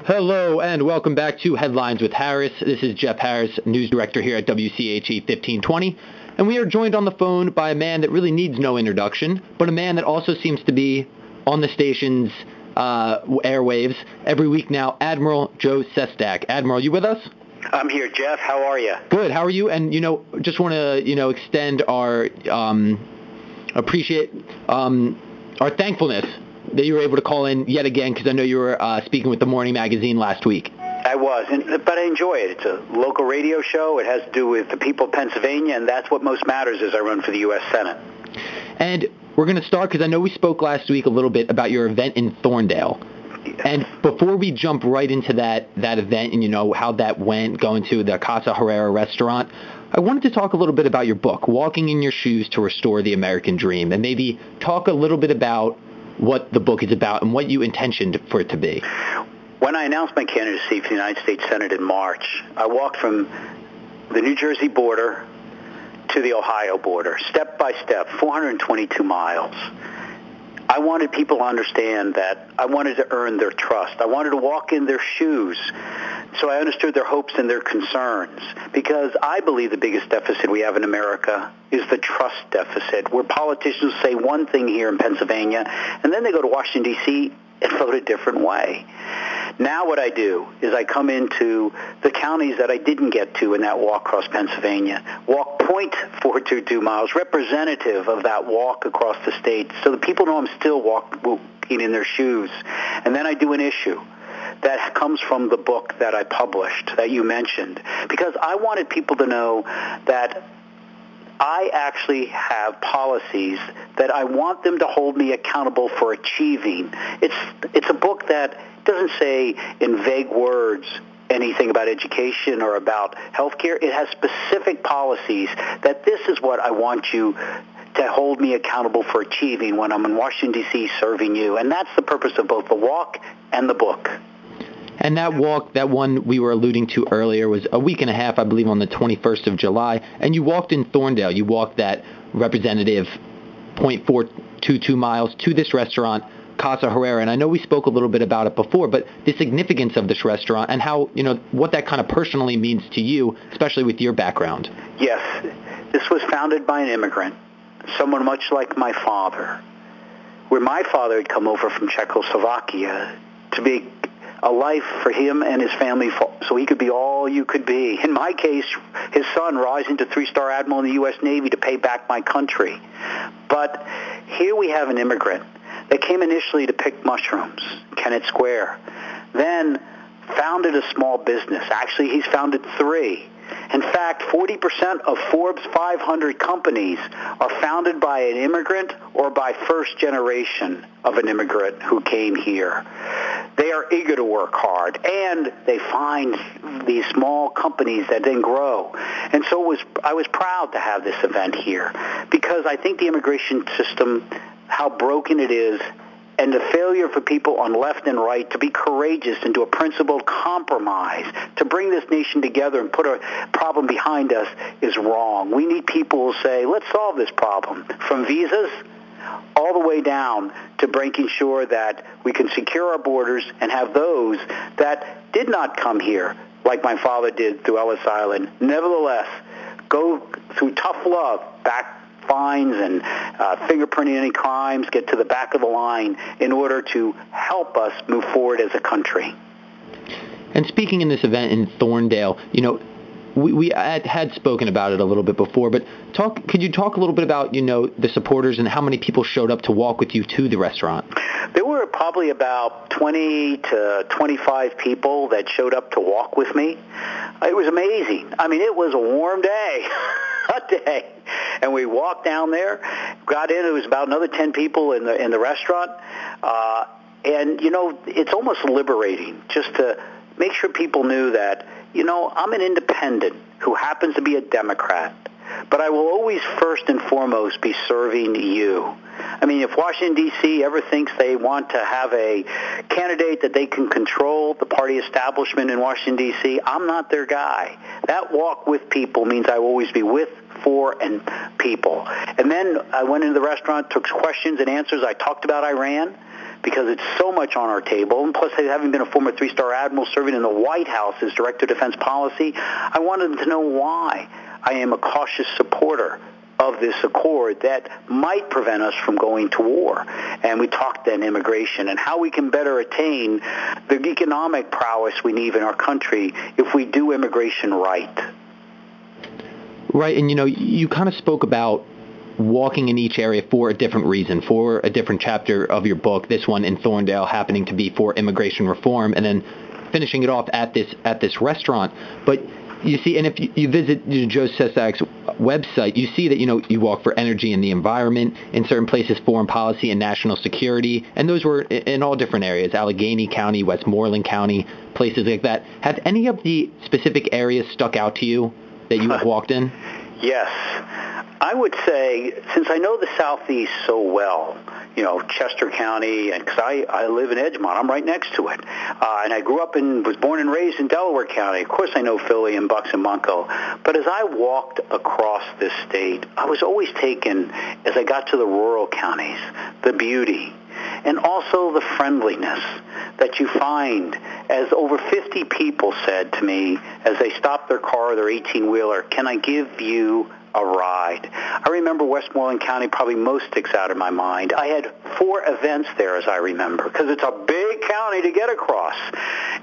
Hello and welcome back to Headlines with Harris. This is Jeff Harris, news director here at WCHE 1520, and we are joined on the phone by a man that really needs no introduction, but a man that also seems to be on the station's airwaves every week now, Admiral Joe Sestak. Admiral, you with us? I'm here, Jeff. How are you? Good. How are you? And, just want to, extend our our thankfulness that you were able to call in yet again, because I know you were speaking with the Morning Magazine last week. I was, but I enjoy it. It's a local radio show. It has to do with the people of Pennsylvania, and that's what most matters as I run for the U.S. Senate. And we're going to start, because I know we spoke last week a little bit about your event in Thorndale. Yes. And before we jump right into that event and, how that went, going to the Casa Herrera restaurant, I wanted to talk a little bit about your book, Walking in Your Shoes to Restore the American Dream, and maybe talk a little bit about what the book is about and what you intentioned for it to be. When I announced my candidacy for the United States Senate in March, I walked from the New Jersey border to the Ohio border, step by step, 422 miles. I wanted people to understand that I wanted to earn their trust. I wanted to walk in their shoes so I understood their hopes and their concerns, because I believe the biggest deficit we have in America is the trust deficit, where politicians say one thing here in Pennsylvania and then they go to Washington, D.C. and vote a different way. Now what I do is I come into the counties that I didn't get to in that walk across Pennsylvania, walk 0.422 miles, representative of that walk across the state, so the people know I'm still walking in their shoes. And then I do an issue that comes from the book that I published, that you mentioned, because I wanted people to know that I actually have policies that I want them to hold me accountable for achieving. It's a book that doesn't say in vague words anything about education or about healthcare. It has specific policies that this is what I want you to hold me accountable for achieving when I'm in Washington, D.C. serving you. And that's the purpose of both the walk and the book. And that walk, that one we were alluding to earlier, was a week and a half, I believe, on the 21st of July. And you walked in Thorndale. You walked that representative 0.422 miles to this restaurant, Casa Herrera. And I know we spoke a little bit about it before, but the significance of this restaurant and how, what that kind of personally means to you, especially with your background. Yes. This was founded by an immigrant, someone much like my father, where my father had come over from Czechoslovakia to be a life for him and his family so he could be all you could be. In my case, his son rising to 3-star admiral in the U.S. Navy to pay back my country. But here we have an immigrant that came initially to pick mushrooms, Kennett Square, then founded a small business. Actually, he's founded 3. In fact, 40% of Forbes 500 companies are founded by an immigrant or by first generation of an immigrant who came here. They are eager to work hard, and they find these small companies that then grow. And so I was proud to have this event here, because I think the immigration system, how broken it is, and the failure for people on left and right to be courageous and do a principled compromise to bring this nation together and put a problem behind us is wrong. We need people who say, let's solve this problem, from visas all the way down to making sure that we can secure our borders and have those that did not come here, like my father did through Ellis Island, nevertheless go through tough love, back fines and fingerprinting any crimes, get to the back of the line in order to help us move forward as a country. And speaking in this event in Thorndale, we had spoken about it a little bit before, but could you talk a little bit about, the supporters and how many people showed up to walk with you to the restaurant? There were probably about 20 to 25 people that showed up to walk with me. It was amazing. I mean, it was a warm day, hot day. And we walked down there, got in. It was about another 10 people in the restaurant. And, it's almost liberating just to make sure people knew that, I'm an independent who happens to be a Democrat, but I will always first and foremost be serving you. I mean, if Washington, D.C. ever thinks they want to have a candidate that they can control the party establishment in Washington, D.C., I'm not their guy. That walk with people means I will always be with, for, and people. And then I went into the restaurant, took questions and answers. I talked about Iran, because it's so much on our table. And plus, having been a former three-star admiral serving in the White House as Director of Defense Policy, I wanted them to know why I am a cautious supporter of this accord that might prevent us from going to war. And we talked then immigration and how we can better attain the economic prowess we need in our country if we do immigration right. Right, and you kind of spoke about walking in each area for a different reason, for a different chapter of your book, this one in Thorndale happening to be for immigration reform, and then finishing it off at this restaurant. But you see, and if you visit Joe Sestak's website, you see that you walk for energy and the environment, in certain places foreign policy and national security, and those were in all different areas, Allegheny County, Westmoreland County, places like that. Have any of the specific areas stuck out to you that you have walked in? Yes. I would say, since I know the Southeast so well, Chester County, and because I live in Edgemont, I'm right next to it, and I grew up was born and raised in Delaware County. Of course, I know Philly and Bucks and Munco. But as I walked across this state, I was always taken, as I got to the rural counties, the beauty, and also the friendliness that you find, as over 50 people said to me as they stopped their car, their 18-wheeler, "Can I give you a ride?" I remember Westmoreland County probably most sticks out in my mind. I had 4 events there, as I remember, because it's a big county to get across.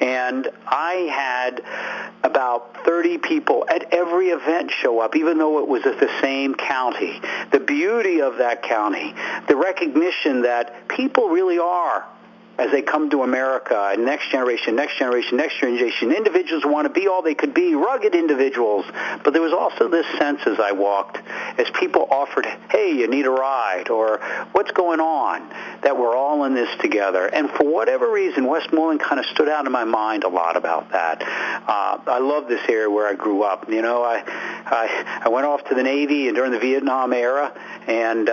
And I had about 30 people at every event show up, even though it was at the same county. The beauty of that county, the recognition that people really are, as they come to America, and next generation, individuals who want to be all they could be, rugged individuals. But there was also this sense as I walked, as people offered, "Hey, you need a ride," or "What's going on?" that we're all in this together. And for whatever reason, Westmoreland kind of stood out in my mind a lot about that. I love this area where I grew up. I went off to the Navy during the Vietnam era, and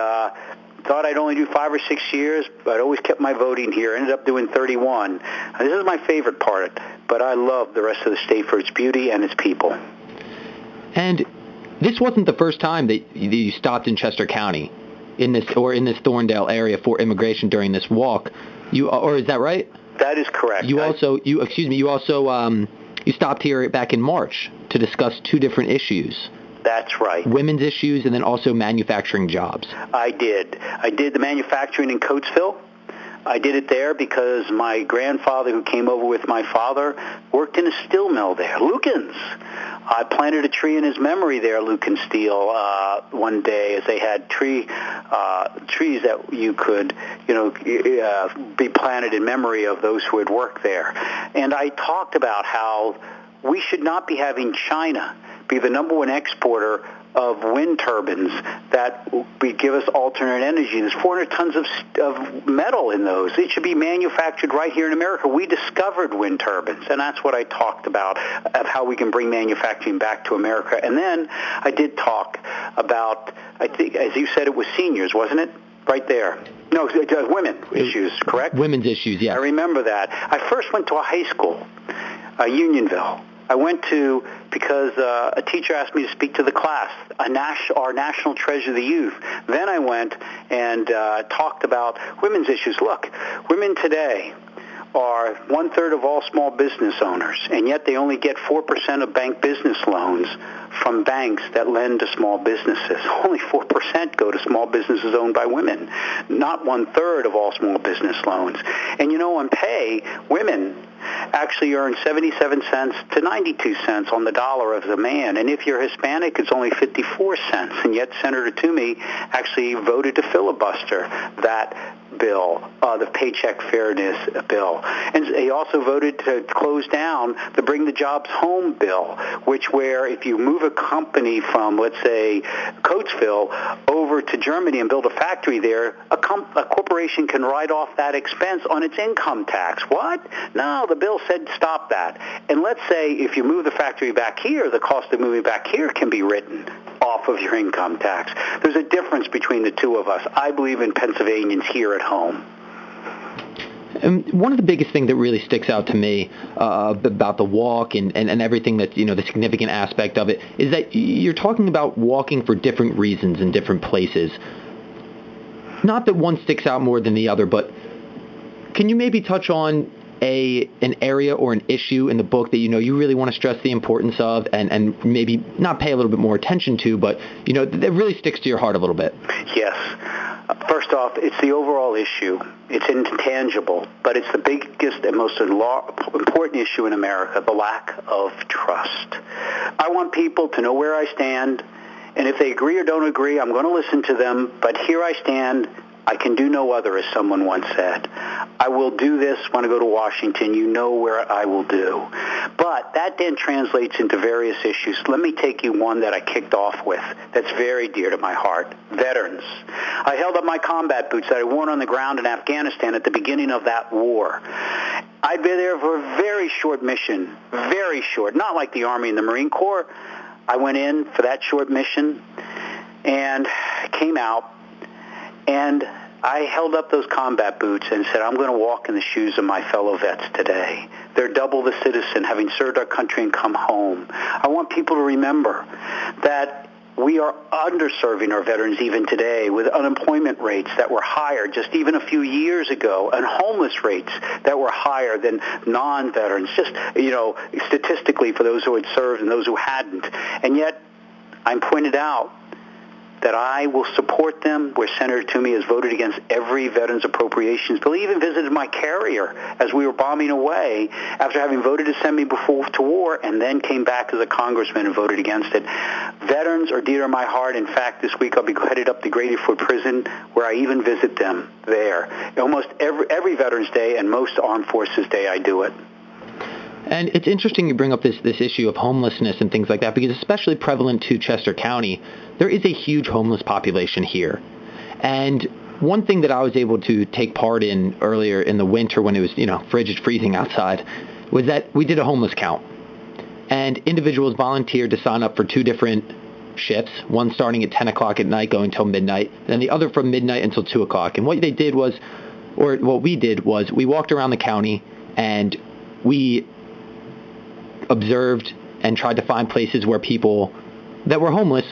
thought I'd only do 5 or 6 years, but I always kept my voting here. Ended up doing 31. This is my favorite part, but I love the rest of the state for its beauty and its people. And this wasn't the first time that you stopped in Chester County, in this Thorndale area for immigration during this walk. Or is that right? That is correct. You stopped here back in March to discuss 2 different issues. That's right. Women's issues, and then also manufacturing jobs. I did the manufacturing in Coatesville. I did it there because my grandfather, who came over with my father, worked in a steel mill there, Lucan's. I planted a tree in his memory there, Lucan Steel, one day, as they had trees that you could, be planted in memory of those who had worked there. And I talked about how we should not be having China be the number 1 exporter of wind turbines that would give us alternate energy. There's 400 tons of metal in those. It should be manufactured right here in America. We discovered wind turbines, and that's what I talked about, of how we can bring manufacturing back to America. And then I did talk about, I think, as you said, it was seniors, wasn't it? Right there. No, women issues, correct? Women's issues, yeah. I remember that. I first went to a high school, Unionville. I went to, because a teacher asked me to speak to the class, our national treasure, the youth. Then I went and talked about women's issues. Look, women today are 1/3 of all small business owners, and yet they only get 4% of bank business loans from banks that lend to small businesses. Only 4% go to small businesses owned by women, not 1/3 of all small business loans. And on pay, women actually earn 77 cents to 92 cents on the dollar of the man. And if you're Hispanic, it's only 54 cents. And yet Senator Toomey actually voted to filibuster that bill, the Paycheck Fairness bill. And he also voted to close down the Bring the Jobs Home bill, where if you move a company from, let's say, Coatesville over to Germany and build a factory there, a corporation can write off that expense on its income tax. What? No, the bill said stop that. And let's say if you move the factory back here, the cost of moving back here can be written off of your income tax. There's a difference between the two of us. I believe in Pennsylvanians here at home. One of the biggest things that really sticks out to me about the walk and everything that, the significant aspect of it is that you're talking about walking for different reasons in different places. Not that one sticks out more than the other, but Can you maybe touch on an area or an issue in the book that you really want to stress the importance of, and maybe not pay a little bit more attention to, but that really sticks to your heart a little bit? Yes. First off, it's the overall issue. It's intangible, but it's the biggest and most important issue in America, the lack of trust. I want people to know where I stand, and if they agree or don't agree, I'm going to listen to them, but here I stand. I can do no other, as someone once said. I will do this when I go to Washington. You know where I will do. But that then translates into various issues. Let me take you one that I kicked off with that's very dear to my heart. Veterans. I held up my combat boots that I worn on the ground in Afghanistan at the beginning of that war. I'd been there for a very short mission, very short, not like the Army and the Marine Corps. I went in for that short mission and came out. And I held up those combat boots and said, I'm going to walk in the shoes of my fellow vets today. They're double the citizen, having served our country and come home. I want people to remember that we are underserving our veterans even today, with unemployment rates that were higher just even a few years ago, and homeless rates that were higher than non-veterans, just, statistically for those who had served and those who hadn't. And yet, I'm pointed out that I will support them, where Senator Toomey has voted against every veterans appropriations bill. He even visited my carrier as we were bombing away after having voted to send me to war, and then came back as a congressman and voted against it. Veterans are dear to my heart. In fact, this week I'll be headed up to Grady Foot Prison, where I even visit them there. Almost every Veterans Day and most Armed Forces Day I do it. And it's interesting you bring up this issue of homelessness and things like that, because especially prevalent to Chester County, there is a huge homeless population here. And one thing that I was able to take part in earlier in the winter when it was, frigid freezing outside, was that we did a homeless count. And individuals volunteered to sign up for two different shifts, one starting at 10 o'clock at night going till midnight, and then the other from midnight until 2 o'clock. And what we did was we walked around the county and we observed and tried to find places where people that were homeless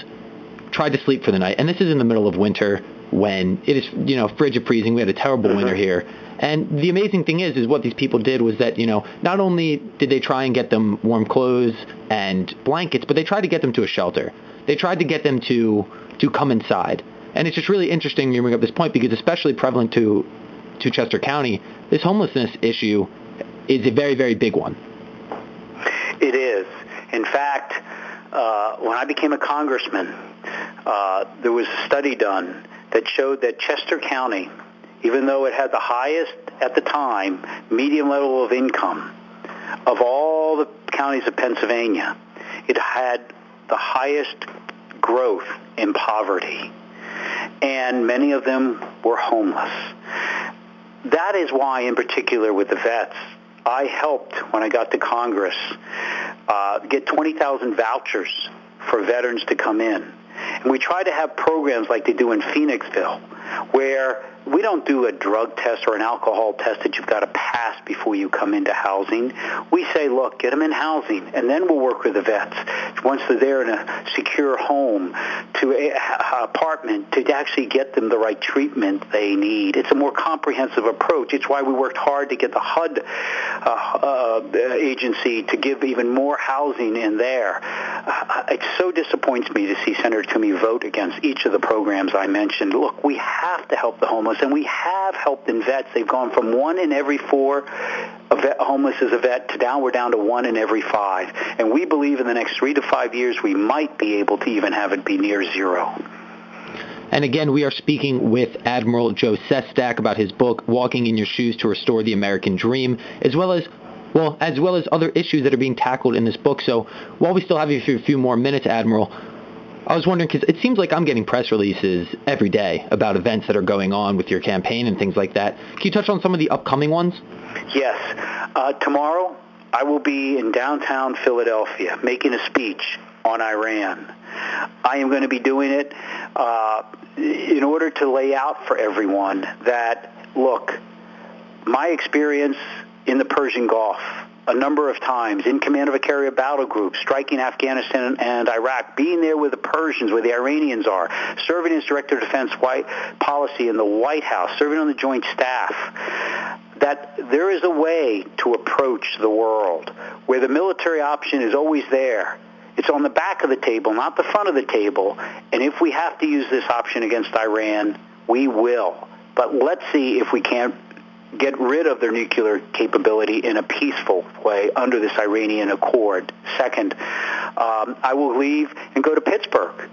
tried to sleep for the night. And this is in the middle of winter when it is, frigid freezing. We had a terrible winter here. And the amazing thing is what these people did was that, not only did they try and get them warm clothes and blankets, but they tried to get them to a shelter. They tried to get them to come inside. And it's just really interesting you bring up this point, because especially prevalent to Chester County, this homelessness issue is a very, very big one. It is. In fact, when I became a congressman, there was a study done that showed that Chester County, even though it had the highest, at the time, median level of income of all the counties of Pennsylvania, it had the highest growth in poverty. And many of them were homeless. That is why, in particular with the vets, I helped, when I got to Congress, get 20,000 vouchers for veterans to come in. And we try to have programs like they do in Phoenixville, where we don't do a drug test or an alcohol test that you've got to pass before you come into housing. We say, look, get them in housing, and then we'll work with the vets once they're there in a secure home, to an apartment, to actually get them the right treatment they need. It's a more comprehensive approach. It's why we worked hard to get the HUD agency to give even more housing in there. It so disappoints me to see Senator Toomey vote against each of the programs I mentioned. Look, we have to help the homeless, and we have helped in vets. They've gone from 1 in every 4 homeless as a vet to we're down to 1 in every 5. And we believe in the next 3 to 5 years we might be able to even have it be near zero. And again, we are speaking with Admiral Joe Sestak about his book, Walking in Your Shoes to Restore the American Dream, as well as other issues that are being tackled in this book. So while we still have you for a few more minutes, Admiral, I was wondering, because it seems like I'm getting press releases every day about events that are going on with your campaign and things like that. Can you touch on some of the upcoming ones? Yes. Tomorrow, I will be in downtown Philadelphia making a speech on Iran. I am going to be doing it in order to lay out for everyone that, look, my experience in the Persian Gulf, a number of times, in command of a carrier battle group, striking Afghanistan and Iraq, being there with the Persians, where the Iranians are, serving as Director of Defense Policy in the White House, serving on the Joint Staff, that there is a way to approach the world where the military option is always there. It's on the back of the table, not the front of the table. And if we have to use this option against Iran, we will. But let's see if we can't get rid of their nuclear capability in a peaceful way under this Iranian accord. Second, I will leave and go to Pittsburgh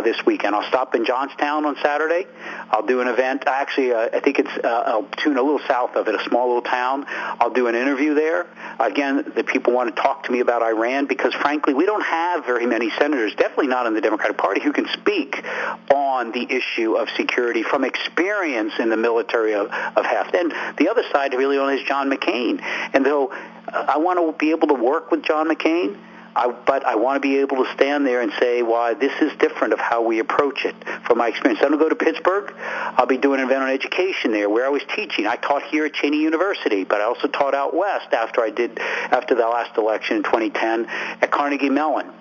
this weekend. I'll stop in Johnstown on Saturday. I'll do an event. Actually, I think it's I'll tune a little south of it, a small little town. I'll do an interview there. Again, the people want to talk to me about Iran because, frankly, we don't have very many senators, definitely not in the Democratic Party, who can speak on the issue of security from experience in the military of Heft. And the other side really on is John McCain. And though I want to be able to work with John McCain, but I want to be able to stand there and say why this is different of how we approach it from my experience. I'm going to go to Pittsburgh. I'll be doing an event on education there where I was teaching. I taught here at Cheney University, but I also taught out west after the last election in 2010 at Carnegie Mellon.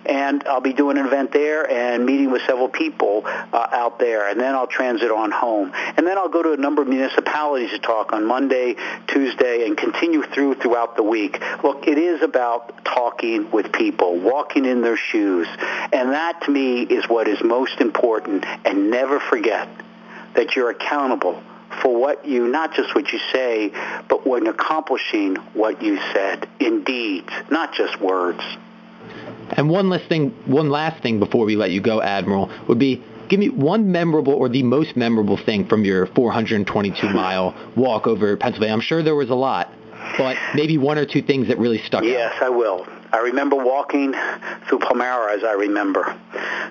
And I'll be doing an event there and meeting with several people out there. And then I'll transit on home. And then I'll go to a number of municipalities to talk on Monday, Tuesday, and continue throughout the week. Look, it is about talking with people, walking in their shoes. And that, to me, is what is most important. And never forget that you're accountable for not just what you say, but when accomplishing what you said in deeds, not just words. And one last thing before we let you go, Admiral, would be give me one memorable or the most memorable thing from your 422-mile walk over Pennsylvania. I'm sure there was a lot, but maybe one or two things that really stuck out. Yes, I will. I remember walking through Palmyra, as I remember.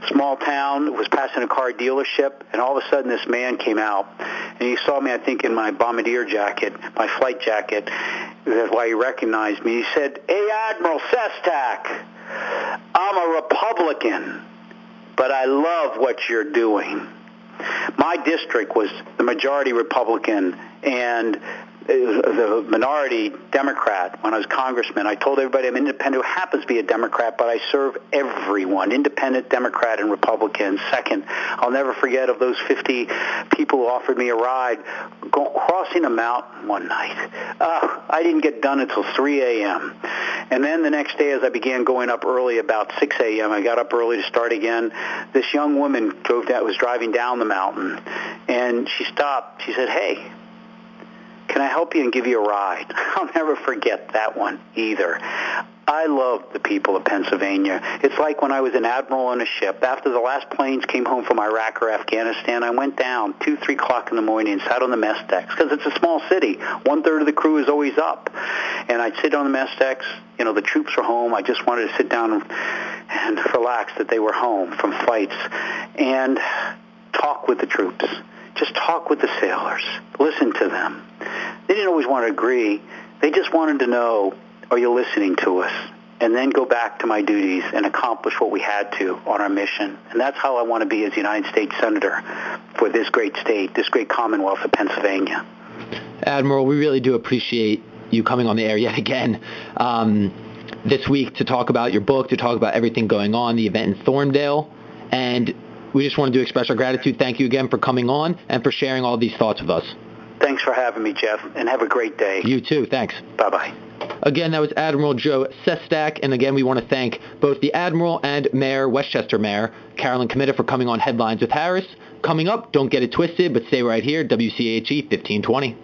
Small town, was passing a car dealership, and all of a sudden this man came out, and he saw me, I think, in my bombardier jacket, my flight jacket. That's why he recognized me. He said, "Hey, Admiral Sestak, I'm a Republican, but I love what you're doing." My district was the majority Republican and the minority Democrat when I was congressman. I told everybody I'm independent, who happens to be a Democrat, but I serve everyone, independent, Democrat, and Republican. Second, I'll never forget of those 50 people who offered me a ride crossing a mountain one night. I didn't get done until 3 a.m. And then the next day, as I began going up early, about 6 a.m., I got up early to start again. This young woman was driving down the mountain, and she stopped. She said, "Hey, can I help you and give you a ride?" I'll never forget that one either. I love the people of Pennsylvania. It's like when I was an admiral on a ship. After the last planes came home from Iraq or Afghanistan, I went down 2, 3 o'clock in the morning and sat on the mess decks because it's a small city. 1/3 of the crew is always up. And I'd sit on the mess decks. The troops were home. I just wanted to sit down and relax that they were home from fights and talk with the troops. Just talk with the sailors. Listen to them. They didn't always want to agree. They just wanted to know, are you listening to us? And then go back to my duties and accomplish what we had to on our mission. And that's how I want to be as United States Senator for this great state, this great Commonwealth of Pennsylvania. Admiral, we really do appreciate you coming on the air yet again this week to talk about your book, to talk about everything going on, the event in Thorndale. And we just wanted to express our gratitude. Thank you again for coming on and for sharing all these thoughts with us. Thanks for having me, Jeff, and have a great day. You too. Thanks. Bye-bye. Again, that was Admiral Joe Sestak, and again, we want to thank both the Admiral and Westchester Mayor, Carolyn Committa, for coming on Headlines with Harris. Coming up, don't get it twisted, but stay right here, WCHE 1520.